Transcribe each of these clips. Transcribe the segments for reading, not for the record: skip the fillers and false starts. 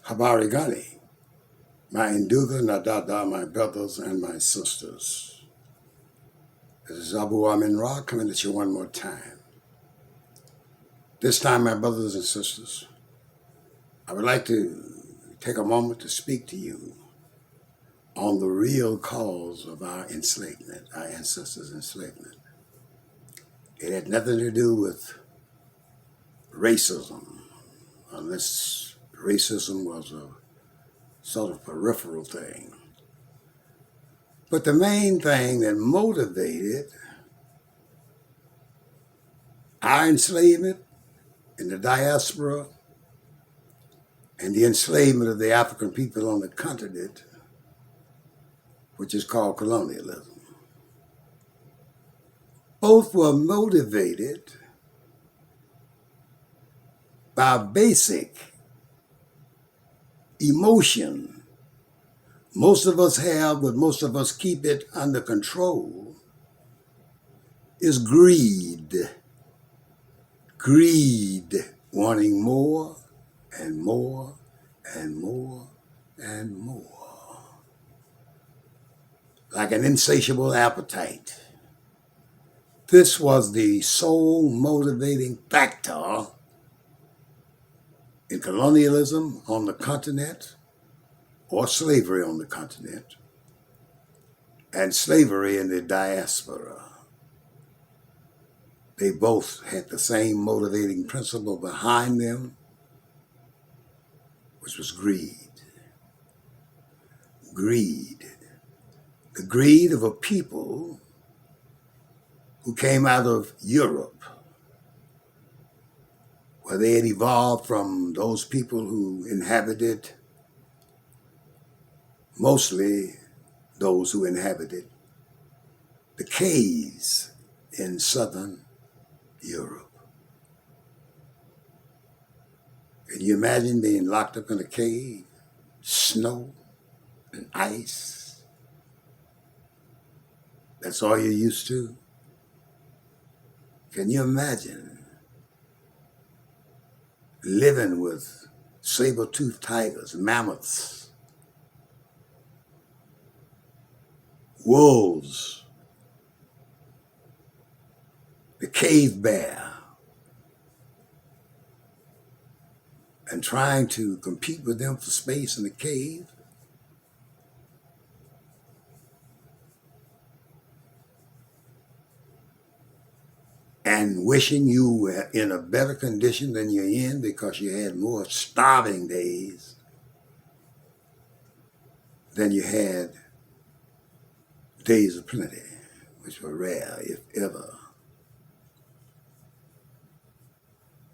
Habari Gani, my Ndugu na Dada, my brothers and my sisters. This is Abu Amin Ra coming at you one more time. This time, my brothers and sisters, I would like to take a moment to speak to you on the real cause of our enslavement, our ancestors' enslavement. It had nothing to do with racism, unless racism was a sort of peripheral thing. But the main thing that motivated our enslavement in the diaspora and the enslavement of the African people on the continent, which is called colonialism. Both were motivated by a basic emotion most of us have, but most of us keep it under control, is greed. Greed, wanting more and more and more and more. Like an insatiable appetite. This was the sole motivating factor in colonialism on the continent, or slavery on the continent, and slavery in the diaspora. They both had the same motivating principle behind them, which was greed. Greed. The greed of a people who came out of Europe, where they had evolved from those people who inhabited, mostly those who inhabited the caves in southern Europe. Can you imagine being locked up in a cave, snow and ice? That's all you're used to? Can you imagine living with saber-toothed tigers, mammoths, wolves, the cave bear, and trying to compete with them for space in the cave? And wishing you were in a better condition than you're in because you had more starving days than you had days of plenty, which were rare, if ever.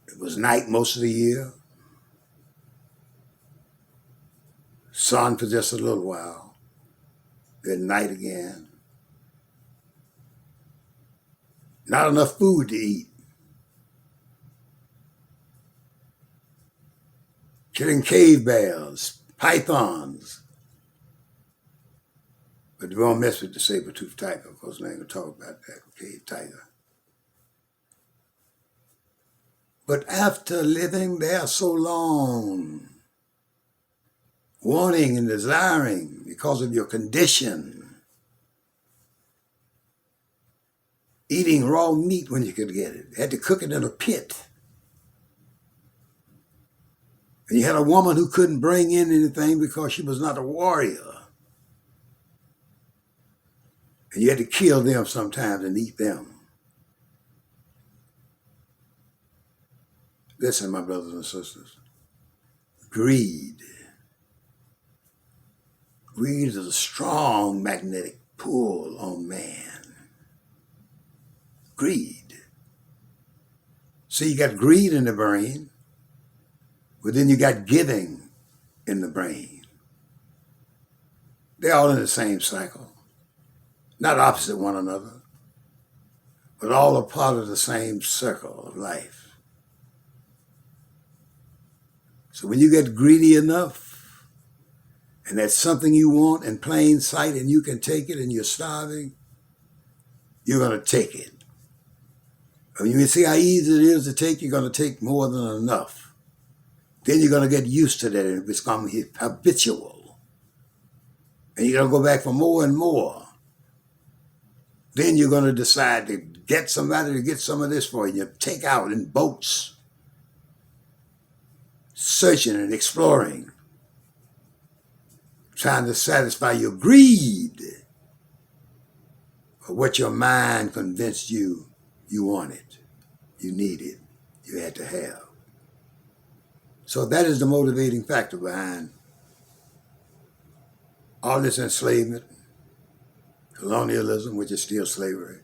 It was night most of the year, sun for just a little while, then night again. Not enough food to eat. Killing cave bears, pythons. But we won't mess with the saber-toothed tiger, of course, I ain't gonna talk about that cave tiger. But after living there so long, wanting and desiring because of your condition, eating raw meat when you could get it, had to cook it in a pit. And you had a woman who couldn't bring in anything because she was not a warrior. And you had to kill them sometimes and eat them. Listen, my brothers and sisters, greed. Greed is a strong magnetic pull on man. Greed. So you got greed in the brain, but then you got giving in the brain. They're all in the same cycle. Not opposite one another, but all a part of the same circle of life. So when you get greedy enough, and that's something you want in plain sight and you can take it and you're starving, you're going to take it. When you see how easy it is to take, you're going to take more than enough. Then you're going to get used to that and it's going to be habitual. And you're going to go back for more and more. Then you're going to decide to get somebody to get some of this for you. You take out in boats, searching and exploring, trying to satisfy your greed for what your mind convinced you wanted, you needed, you had to have. So that is the motivating factor behind all this enslavement, colonialism, which is still slavery,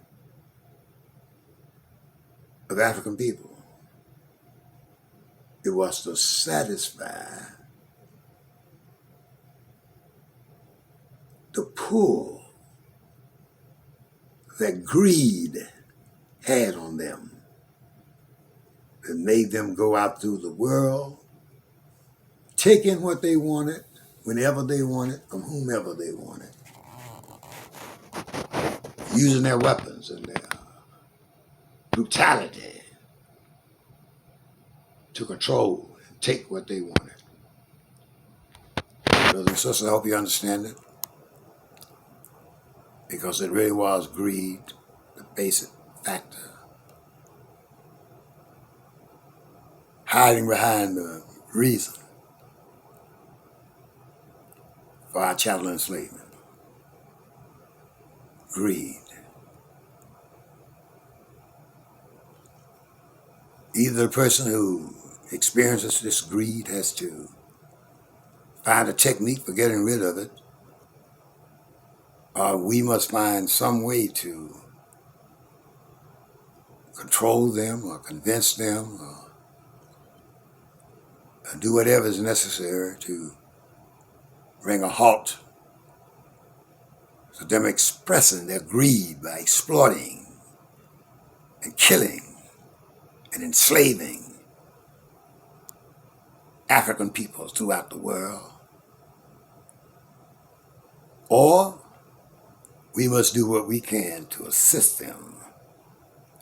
of African people. It was to satisfy the pull that greed had on them that made them go out through the world, taking what they wanted, whenever they wanted, from whomever they wanted, using their weapons and their brutality to control and take what they wanted. Brothers and sisters, I hope you understand it, because it really was greed, the basic factor, hiding behind the reason for our chattel enslavement. Greed. Either the person who experiences this greed has to find a technique for getting rid of it, or we must find some way to control them or convince them or do whatever is necessary to bring a halt to them expressing their greed by exploiting and killing and enslaving African peoples throughout the world. Or we must do what we can to assist them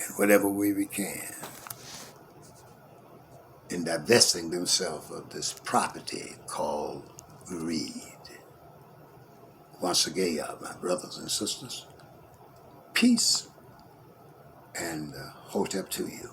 in whatever way we can in divesting themselves of this property called greed. Once again, my brothers and sisters, peace and hotep to you.